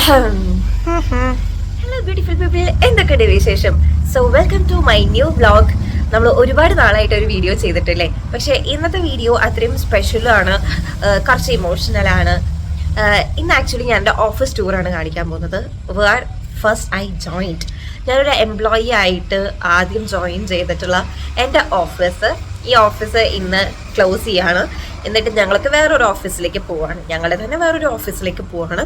Hello beautiful people, എന്തൊക്കെയുണ്ട് വിശേഷം? So welcome to my new vlog. നമ്മൾ ഒരുപാട് നാളായിട്ട് ഒരു വീഡിയോ ചെയ്തിട്ടില്ലേ, പക്ഷേ ഇന്നത്തെ വീഡിയോ അത്രയും സ്പെഷ്യലാണ്, കുറച്ച് ഇമോഷണലാണ്. ഇന്ന് ആക്ച്വലി ഞാൻ എൻ്റെ ഓഫീസ് ടൂറാണ് കാണിക്കാൻ പോകുന്നത്. വേർ ഫസ്റ്റ് ഐ ജോയിൻഡ്, ഞാനൊരു എംപ്ലോയി ആയിട്ട് ആദ്യം ജോയിൻ ചെയ്തിട്ടുള്ള എൻ്റെ ഓഫീസ്. ഈ ഓഫീസ് ഇന്ന് ക്ലോസ് ചെയ്യാണ്. എന്നിട്ട് ഞങ്ങൾക്ക് വേറൊരു ഓഫീസിലേക്ക് പോവാണ്, ഞങ്ങളുടെ തന്നെ വേറൊരു ഓഫീസിലേക്ക് പോവാണ്.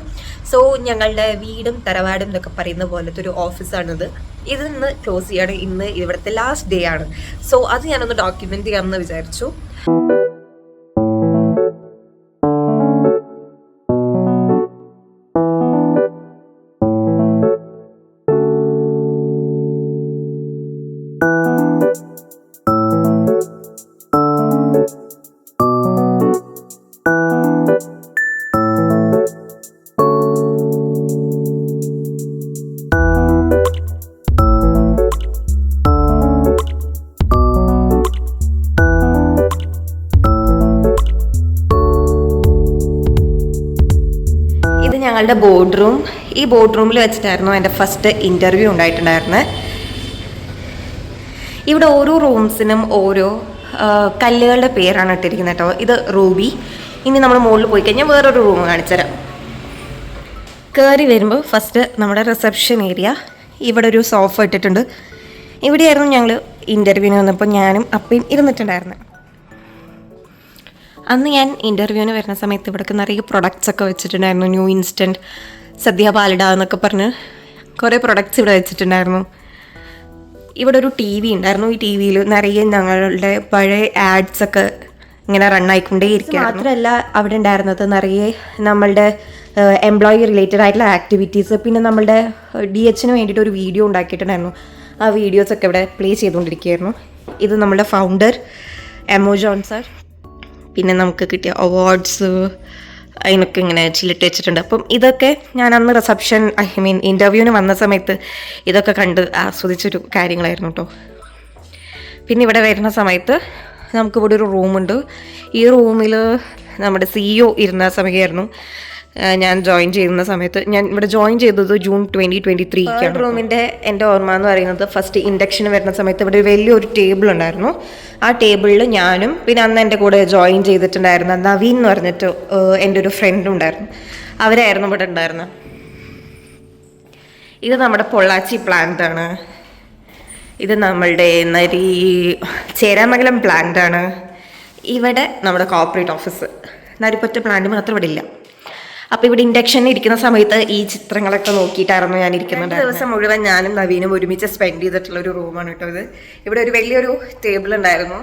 സോ ഞങ്ങളുടെ വീടും തറവാടും എന്നൊക്കെ പറയുന്ന പോലത്തെ ഒരു ഓഫീസാണിത്. ഇന്ന് ക്ലോസ് ചെയ്യാണ്. ഇന്ന് ഇവിടുത്തെ ലാസ്റ്റ് ഡേ ആണ്. സോ അത് ഞാനൊന്ന് ഡോക്യുമെന്റ് ചെയ്യാമെന്ന് വിചാരിച്ചു. ഞങ്ങളുടെ ബോർഡ് റൂം, ഈ ബോർഡ് റൂമിൽ വെച്ചിട്ടായിരുന്നു എൻ്റെ ഫസ്റ്റ് ഇൻ്റർവ്യൂ ഉണ്ടായിട്ടുണ്ടായിരുന്നത്. ഇവിടെ ഓരോ റൂംസിനും ഓരോ കല്ലുകളുടെ പേരാണ് ഇട്ടിരിക്കുന്നത് കേട്ടോ. ഇത് റൂബി. ഇനി നമ്മൾ മുകളിൽ പോയി കഴിഞ്ഞാൽ വേറൊരു റൂം കാണിച്ചുതരാം. കയറി വരുമ്പോൾ ഫസ്റ്റ് നമ്മുടെ റിസപ്ഷൻ ഏരിയ. ഇവിടെ ഒരു സോഫ ഇട്ടിട്ടുണ്ട്. ഇവിടെയായിരുന്നു ഞങ്ങൾ ഇൻ്റർവ്യൂവിന് വന്നപ്പോൾ ഞാനും അപ്പയും ഇരുന്നിട്ടുണ്ടായിരുന്നത്. അന്ന് ഞാൻ ഇൻ്റർവ്യൂവിന് വരുന്ന സമയത്ത് ഇവിടേക്ക് നിറയെ പ്രൊഡക്ട്സ് ഒക്കെ വെച്ചിട്ടുണ്ടായിരുന്നു. ന്യൂ ഇൻസ്റ്റൻറ്റ്, സദ്യ പാലട എന്നൊക്കെ പറഞ്ഞ് കുറേ പ്രൊഡക്ട്സ് ഇവിടെ വെച്ചിട്ടുണ്ടായിരുന്നു. ഇവിടെ ഒരു ടി വി ഉണ്ടായിരുന്നു. ഈ ടി വിയിൽ നിറയെ ഞങ്ങളുടെ പഴയ ആഡ്സ് ഒക്കെ ഇങ്ങനെ റണ്ണായിക്കൊണ്ടേ ഇരിക്കും. മാത്രമല്ല അവിടെ ഉണ്ടായിരുന്നത് നിറയെ നമ്മളുടെ എംപ്ലോയി റിലേറ്റഡ് ആയിട്ടുള്ള ആക്ടിവിറ്റീസ്. പിന്നെ നമ്മളുടെ DHന് വേണ്ടിയിട്ട് ഒരു വീഡിയോ ഉണ്ടാക്കിയിട്ടുണ്ടായിരുന്നു. ആ വീഡിയോസൊക്കെ ഇവിടെ പ്ലേ ചെയ്തുകൊണ്ടിരിക്കുകയായിരുന്നു. ഇത് നമ്മളുടെ ഫൗണ്ടർ എമോ ജോൺ സാർ. പിന്നെ നമുക്ക് കിട്ടിയ അവാർഡ്സ് അതിനൊക്കെ ഇങ്ങനെ ചില്ലിട്ട് വെച്ചിട്ടുണ്ട്. അപ്പം ഇതൊക്കെ ഞാൻ അന്ന് റിസപ്ഷൻ ഇൻ്റർവ്യൂവിന് വന്ന സമയത്ത് ഇതൊക്കെ കണ്ട് ആസ്വദിച്ചൊരു കാര്യങ്ങളായിരുന്നു കേട്ടോ. പിന്നെ ഇവിടെ വരുന്ന സമയത്ത് നമുക്കിവിടെ ഒരു റൂമുണ്ട്. ഈ റൂമിൽ നമ്മുടെ CEO ഇരുന്ന സമയമായിരുന്നു ഞാൻ ജോയിൻ ചെയ്യുന്ന സമയത്ത്. ഞാൻ ഇവിടെ ജോയിൻ ചെയ്തത് ജൂൺ 2023. റൂമിൻ്റെ എൻ്റെ ഓർമ്മ എന്ന് പറയുന്നത് ഫസ്റ്റ് ഇൻഡക്ഷന് വരുന്ന സമയത്ത് ഇവിടെ വലിയൊരു ടേബിൾ ഉണ്ടായിരുന്നു. ആ ടേബിളിൽ ഞാനും പിന്നെ അന്ന് എൻ്റെ കൂടെ ജോയിൻ ചെയ്തിട്ടുണ്ടായിരുന്ന നവീൻ എന്ന് പറഞ്ഞിട്ട് എൻ്റെ ഒരു ഫ്രണ്ടും ഉണ്ടായിരുന്നു. അവരായിരുന്നു ഇവിടെ ഉണ്ടായിരുന്നത്. ഇത് നമ്മുടെ പൊള്ളാച്ചി പ്ലാന്റ് ആണ്. ഇത് നമ്മളുടെ ചേരാമംഗലം പ്ലാന്റ് ആണ്. ഇവിടെ നമ്മുടെ കോർപ്പറേറ്റ് ഓഫീസ്. നരിപ്പറ്റ പ്ലാന്റ് മാത്രം ഇവിടെ ഇല്ല. അപ്പോൾ ഇവിടെ ഇൻഡക്ഷനിൽ ഇരിക്കുന്ന സമയത്ത് ഈ ചിത്രങ്ങളൊക്കെ നോക്കിയിട്ടായിരുന്നു ഞാൻ ഇരിക്കുന്നുണ്ട്. ദിവസം മുഴുവൻ ഞാനും നവീനും ഒരുമിച്ച് സ്പെൻഡ് ചെയ്തിട്ടുള്ളൊരു റൂമാണ് കേട്ടോ ഇത്. ഇവിടെ ഒരു വലിയൊരു ടേബിൾ ഉണ്ടായിരുന്നു,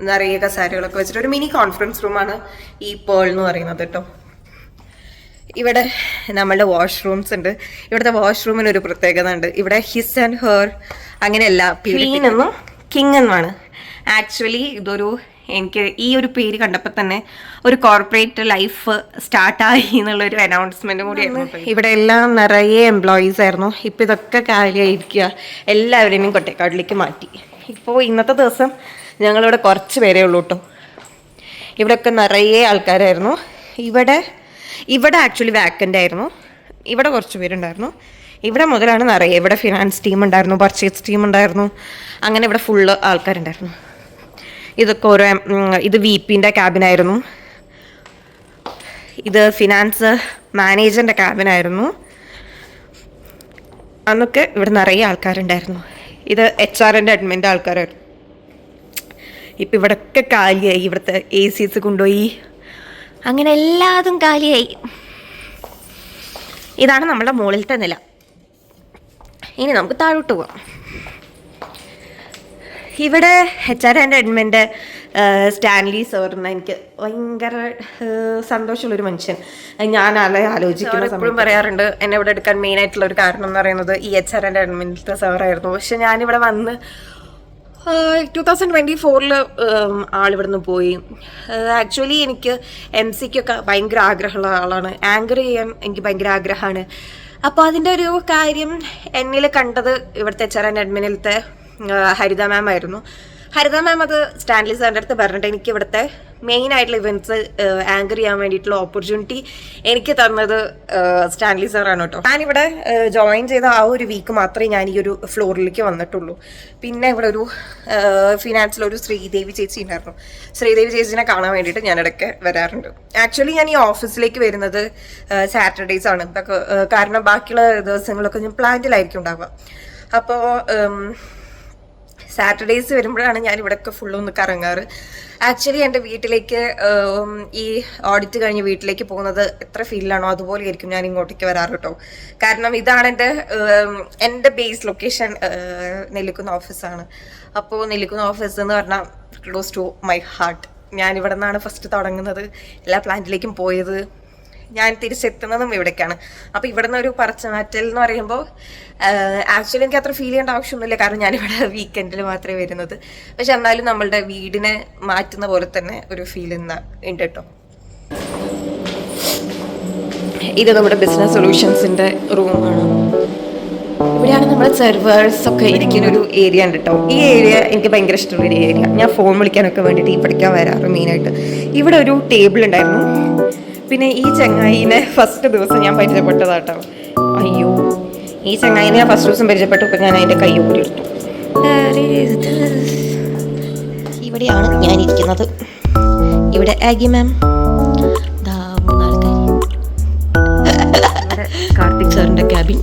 നിറയെ കസാരകളൊക്കെ വെച്ചിട്ട് ഒരു മിനി കോൺഫറൻസ് റൂമാണ് ഈ പേൾ എന്ന് പറയുന്നത് കേട്ടോ. ഇവിടെ നമ്മളുടെ വാഷ്റൂംസ് ഉണ്ട്. ഇവിടുത്തെ വാഷ്റൂമിന് ഒരു പ്രത്യേകത ഉണ്ട്. ഇവിടെ ഹിസ് ആൻഡ് ഹെർ അങ്ങനെയല്ല, ക്വീൻ എന്നും കിങ് എന്നുമാണ്. ആക്ച്വലി ഇതൊരു, എനിക്ക് ഈ ഒരു പേര് കണ്ടപ്പോൾ തന്നെ ഒരു കോർപ്പറേറ്റ് ലൈഫ് സ്റ്റാർട്ടായി എന്നുള്ളൊരു അനൗൺസ്മെൻറ്റും കൂടിയായിരുന്നു. ഇവിടെ എല്ലാം നിറയെ എംപ്ലോയീസ് ആയിരുന്നു. ഇപ്പോൾ ഇതൊക്കെ കാര്യമായിരിക്കുക, എല്ലാവരെയും കൊട്ടേക്കാട്ടിലേക്ക് മാറ്റി. ഇപ്പോൾ ഇന്നത്തെ ദിവസം ഞങ്ങളിവിടെ കുറച്ച് പേരേ ഉള്ളൂ കേട്ടോ. ഇവിടെയൊക്കെ നിറയെ ആൾക്കാരായിരുന്നു. ഇവിടെ ആക്ച്വലി വാക്കൻ്റ് ആയിരുന്നു. ഇവിടെ കുറച്ച് പേരുണ്ടായിരുന്നു. ഇവിടെ മുതലാണ് നിറയെ. ഇവിടെ ഫിനാൻസ് ടീം ഉണ്ടായിരുന്നു, പർച്ചേസ് ടീം ഉണ്ടായിരുന്നു. അങ്ങനെ ഇവിടെ ഫുള്ള് ആൾക്കാരുണ്ടായിരുന്നു. ഇതൊക്കെ ഓരോ, ഇത് VPൻ്റെ ക്യാബിനായിരുന്നു. ഇത് ഫിനാൻസ് മാനേജറിൻ്റെ ക്യാബിനായിരുന്നു. അന്നൊക്കെ ഇവിടെ നിറയെ ആൾക്കാരുണ്ടായിരുന്നു. ഇത് HR&D അഡ്മിൻ്റെ ആൾക്കാരായിരുന്നു. ഇപ്പം ഇവിടെയൊക്കെ കാലിയായി. ഇവിടുത്തെ ACs കൊണ്ടുപോയി, അങ്ങനെ എല്ലാതും കാലിയായി. ഇതാണ് നമ്മുടെ മുകളിലത്തെ നില. ഇനി നമുക്ക് താഴോട്ട് പോവാം. ഇവിടെ HR&D അഡ്മിൻ്റെ സ്റ്റാൻലി സാറിന് എനിക്ക് ഭയങ്കര സന്തോഷമുള്ളൊരു മനുഷ്യൻ. ഞാൻ ആലോചിക്കുന്നു, എപ്പോഴും പറയാറുണ്ട് എന്നെ ഇവിടെ എടുക്കാൻ മെയിനായിട്ടുള്ള ഒരു കാരണം എന്ന് പറയുന്നത് ഈ HR&D അഡ്മിൻ്റെ സാറായിരുന്നു. പക്ഷെ ഞാനിവിടെ വന്ന് 2024 ആളിവിടുന്ന് പോയി. ആക്ച്വലി എനിക്ക് MCക്കൊക്കെ ഭയങ്കര ആഗ്രഹമുള്ള ആളാണ്. ആങ്കർ ചെയ്യാൻ എനിക്ക് ഭയങ്കര ആഗ്രഹമാണ്. അപ്പോൾ അതിൻ്റെ ഒരു കാര്യം എന്നിൽ കണ്ടത് ഇവിടുത്തെ HR&D അഡ്മിനിലത്തെ ഹരിത മാം ആയിരുന്നു. ഹരിത മാം അത് സ്റ്റാൻലി സാറിൻ്റെ അടുത്ത് പറഞ്ഞിട്ട് എനിക്ക് ഇവിടുത്തെ മെയിൻ ആയിട്ടുള്ള ഇവൻറ്റ്സ് ആങ്കർ ചെയ്യാൻ വേണ്ടിയിട്ടുള്ള ഓപ്പർച്യൂണിറ്റി എനിക്ക് തന്നത് സ്റ്റാൻലി സാറാണ് കേട്ടോ. ഞാനിവിടെ ജോയിൻ ചെയ്ത ആ ഒരു വീക്ക് മാത്രമേ ഞാൻ ഈ ഒരു ഫ്ലോറിലേക്ക് വന്നിട്ടുള്ളൂ. പിന്നെ ഇവിടെ ഒരു ഫിനാൻസിലൊരു ശ്രീദേവി ചേച്ചി ഉണ്ടായിരുന്നു. ശ്രീദേവി ചേച്ചിനെ കാണാൻ വേണ്ടിയിട്ട് ഞാൻ ഇടയ്ക്ക് വരാറുണ്ട്. ആക്ച്വലി ഞാൻ ഈ ഓഫീസിലേക്ക് വരുന്നത് സാറ്റർഡേയ്സ് ആണ്. കാരണം ബാക്കിയുള്ള ദിവസങ്ങളൊക്കെ ഞാൻ പ്ലാന്റിലായിരിക്കും ഉണ്ടാവുക. അപ്പോൾ സാറ്റർഡേയ്സ് വരുമ്പോഴാണ് ഞാൻ ഇവിടെയൊക്കെ ഫുള്ളൊന്ന് കറങ്ങാറ്. ആക്ച്വലി എൻ്റെ വീട്ടിലേക്ക് ഈ ഓഡിറ്റ് കഴിഞ്ഞ് വീട്ടിലേക്ക് പോകുന്നത് എത്ര ഫീലാണോ അതുപോലെ ആയിരിക്കും ഞാൻ ഇങ്ങോട്ടേക്ക് വരാറ് കേട്ടോ. കാരണം ഇതാണ് എൻ്റെ ബേസ് ലൊക്കേഷൻ നെല്ലിക്കുന്ന് ഓഫീസാണ്. അപ്പോൾ നെല്ലിക്കുന്ന് ഓഫീസ് എന്ന് പറഞ്ഞാൽ ക്ലോസ് ടു മൈ ഹാർട്ട്. ഞാൻ ഇവിടെ നിന്നാണ് ഫസ്റ്റ് തുടങ്ങുന്നത്, എല്ലാ പ്ലാന്റിലേക്കും പോയത്, ഞാൻ തിരിച്ചെത്തുന്നതും ഇവിടേക്കാണ്. അപ്പോൾ ഇവിടെ നിന്ന് ഒരു പറച്ചമാറ്റൽ എന്ന് പറയുമ്പോൾ ആക്ച്വലി എനിക്ക് അത്ര ഫീൽ ചെയ്യേണ്ട ആവശ്യമൊന്നുമില്ല, കാരണം ഞാനിവിടെ വീക്കെൻഡിൽ മാത്രമേ വരുന്നത്. പക്ഷെ എന്നാലും നമ്മളുടെ വീടിനെ മാറ്റുന്ന പോലെ തന്നെ ഒരു ഫീൽ ഉണ്ട് കേട്ടോ. ഇത് നമ്മുടെ ബിസിനസ് സൊല്യൂഷൻസിൻ്റെ റൂമാണ്. ഇവിടെയാണ് നമ്മുടെ സെർവേഴ്സ് ഒക്കെ ഇരിക്കുന്ന ഒരു ഏരിയ ഉണ്ട് കേട്ടോ. ഈ ഏരിയ എനിക്ക് ഭയങ്കര ഇഷ്ടമുള്ളൊരു ഏരിയ. ഞാൻ ഫോൺ വിളിക്കാനൊക്കെ വേണ്ടിയിട്ട് ഈ പഠിക്കാൻ വരാറ് മെയിനായിട്ട്. ഇവിടെ ഒരു ടേബിൾ ഉണ്ടായിരുന്നു. പിന്നെ ഈ ചങ്ങായിനെ ഫസ്റ്റ് ദിവസം ഞാൻ പരിചയപ്പെട്ടതാട്ടോ. അയ്യോ, ഈ ചങ്ങായിനെ ഞാൻ ഫസ്റ്റ് ദിവസം പരിചയപ്പെട്ടു. ഇപ്പം ഞാൻ അതിൻ്റെ കൈ കൂടി എടുത്തു. ഇവിടെയാണ് ഞാനിരിക്കുന്നത്. ഇവിടെ ആഗി മാം, കാർത്തിക് സാറിൻ്റെ ക്യാബിൻ.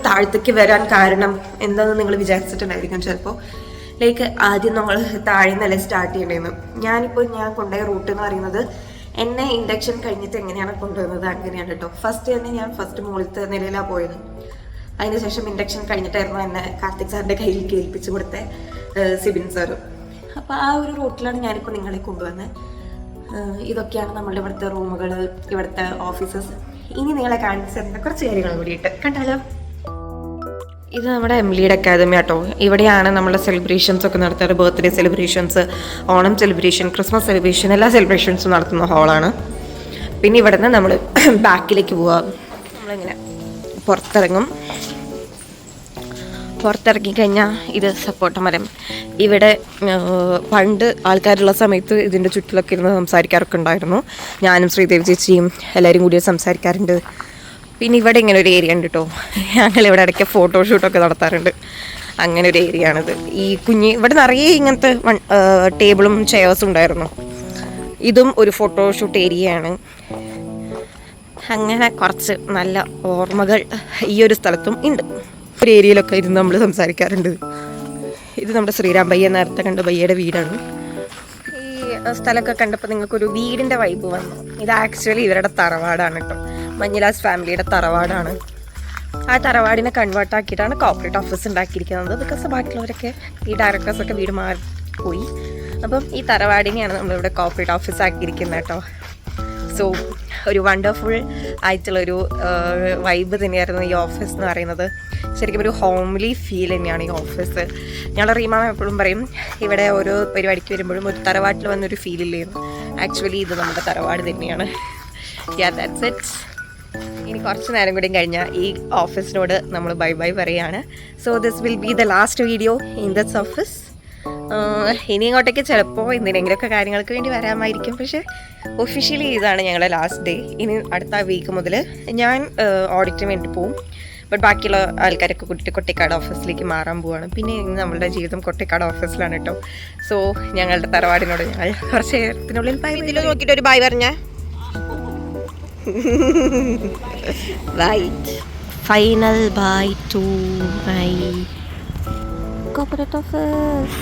താഴത്തേക്ക് വരാൻ കാരണം എന്താണെന്ന് നിങ്ങൾ വിചാരിച്ചിട്ടുണ്ടായിരിക്കും ചിലപ്പോൾ. ലൈക്ക് ആദ്യം നമ്മൾ താഴെ നില സ്റ്റാർട്ട് ചെയ്യണേന്ന്. ഞാൻ കൊണ്ടുപോയ റൂട്ട് എന്ന് പറയുന്നത് എന്നെ ഇൻഡക്ഷൻ കഴിഞ്ഞിട്ട് എങ്ങനെയാണ് കൊണ്ടുവന്നത് അങ്ങനെയാണ് കേട്ടോ. ഫസ്റ്റ് മുകളിലത്തെ നിലയിലാണ് പോയത്. അതിനുശേഷം ഇൻഡക്ഷൻ കഴിഞ്ഞിട്ടായിരുന്നു എന്നെ കാർത്തിക് സാറിൻ്റെ കയ്യിൽ കേൾപ്പിച്ച് കൊടുത്ത സിബിൻ സാറും. അപ്പോൾ ആ ഒരു റൂട്ടിലാണ് ഞാനിപ്പോൾ നിങ്ങളെ കൊണ്ടുവന്നത്. ഇതൊക്കെയാണ് നമ്മളുടെ ഇവിടുത്തെ റൂമുകൾ, ഇവിടുത്തെ ഓഫീസസ്. ഇനി നിങ്ങളെ കാണിച്ചു തരുന്ന കുറച്ച് കാര്യങ്ങൾ കൂടിയിട്ട് കണ്ടാലോ. ഇത് നമ്മുടെ എംലിയുടെ അക്കാദമി ആട്ടോ. ഇവിടെയാണ് നമ്മുടെ സെലിബ്രേഷൻസ് ഒക്കെ നടത്താറ്. Birthday celebrations, Onam celebration, Christmas celebration, എല്ലാ സെലിബ്രേഷൻസും നടത്തുന്ന ഹാളാണ്. പിന്നെ ഇവിടെ നിന്ന് നമ്മൾ ബാക്കിലേക്ക് പോവാം. നമ്മളിങ്ങനെ പുറത്തിറങ്ങി കഴിഞ്ഞാൽ ഇത് സപ്പോട്ട മരം. ഇവിടെ പണ്ട് ആൾക്കാരുള്ള സമയത്ത് ഇതിൻ്റെ ചുറ്റിലൊക്കെ ഇരുന്ന് സംസാരിക്കാറൊക്കെ ഉണ്ടായിരുന്നു. ഞാനും ശ്രീദേവി ചേച്ചിയും എല്ലാവരും കൂടി സംസാരിക്കാറുണ്ട്. പിന്നെ ഇവിടെ ഇങ്ങനെ ഒരു ഏരിയ ഉണ്ട് കേട്ടോ. ഞങ്ങളിവിടെ ഇടയ്ക്ക് ഫോട്ടോഷൂട്ടൊക്കെ നടത്താറുണ്ട്. അങ്ങനെ ഒരു ഏരിയ ആണിത്. ഈ ഇവിടെ നിറയെ ഇങ്ങനത്തെ ടേബിളും ചെയർസും ഉണ്ടായിരുന്നു. ഇതും ഒരു ഫോട്ടോഷൂട്ട് ഏരിയയാണ്. അങ്ങനെ കുറച്ച് നല്ല ഓർമ്മകൾ ഈ ഒരു സ്ഥലത്തും ഉണ്ട്. ഒരു ഏരിയയിലൊക്കെ ഇരുന്ന് നമ്മൾ സംസാരിക്കാറുണ്ട്. ഇത് നമ്മുടെ ശ്രീരാം ഭയ്യ, നേരത്തെ കണ്ട ഭയ്യയുടെ വീടാണ്. ഈ സ്ഥലമൊക്കെ കണ്ടപ്പോൾ നിങ്ങൾക്കൊരു വീടിൻ്റെ വൈബ് വന്നു. ഇത് ആക്ച്വലി ഇവരുടെ തറവാടാണ് കേട്ടോ. മഞ്ഞിലാസ് ഫാമിലിയുടെ തറവാടാണ്. ആ തറവാടിനെ കൺവേർട്ട് ആക്കിയിട്ടാണ് കോർപ്പറേറ്റ് ഓഫീസ് ഉണ്ടാക്കിയിരിക്കുന്നത്. ബിക്കോസ് ബാക്കിയുള്ളവരൊക്കെ ഈ ഡയറക്ടേഴ്സൊക്കെ വീട് മാറിപ്പോയി. അപ്പം ഈ തറവാടിനെയാണ് നമ്മളിവിടെ കോർപ്പറേറ്റ് ഓഫീസ് ആക്കിയിരിക്കുന്നത് കേട്ടോ. സോ ഒരു വണ്ടർഫുൾ ആയിട്ടുള്ളൊരു വൈബ് തന്നെയായിരുന്നു ഈ ഓഫീസ് എന്ന് പറയുന്നത്. ശരിക്കും ഒരു ഹോംലി ഫീൽ തന്നെയാണ് ഈ ഓഫീസ്. ഞങ്ങൾ റീമ എപ്പോഴും പറയും, ഇവിടെ ഓരോ പരിപാടിക്ക് വരുമ്പോഴും ഒരു തറവാട്ടിൽ വന്നൊരു ഫീലില്ലായിരുന്നു. ആക്ച്വലി ഇത് നമ്മുടെ തറവാട് തന്നെയാണ്. That's it. ഇനി കുറച്ച് നേരം കൂടി കഴിഞ്ഞാൽ ഈ ഓഫീസിനോട് നമ്മൾ ബൈ ബൈ പറയുകയാണ്. So this will be the last video in this office. ഇനി ഇങ്ങോട്ടേക്ക് ചിലപ്പോൾ എന്തിനെങ്കിലുമൊക്കെ കാര്യങ്ങൾക്ക് വേണ്ടി വരാമായിരിക്കും. പക്ഷേ ഒഫീഷ്യലി ഇതാണ് ഞങ്ങളുടെ ലാസ്റ്റ് ഡേ. ഇനി അടുത്ത വീക്ക് മുതൽ ഞാൻ ഓഡിറ്റിന് വേണ്ടി പോവും. ബട്ട് ബാക്കിയുള്ള ആൾക്കാരൊക്കെ കൂട്ടിയിട്ട് കൊട്ടിക്കാട് ഓഫീസിലേക്ക് മാറാൻ പോവുകയാണ്. പിന്നെ ഇനി നമ്മളുടെ ജീവിതം കൊട്ടിക്കാട് ഓഫീസിലാണ് കേട്ടോ. സോ ഞങ്ങളുടെ തറവാടിനോട് ഞങ്ങൾ കുറച്ച് നേരത്തിനുള്ളിൽ ബൈ ഇതിൽ നോക്കിയിട്ട് ഒരു ബൈ പറഞ്ഞേ. Right. Final bye to my corporate office.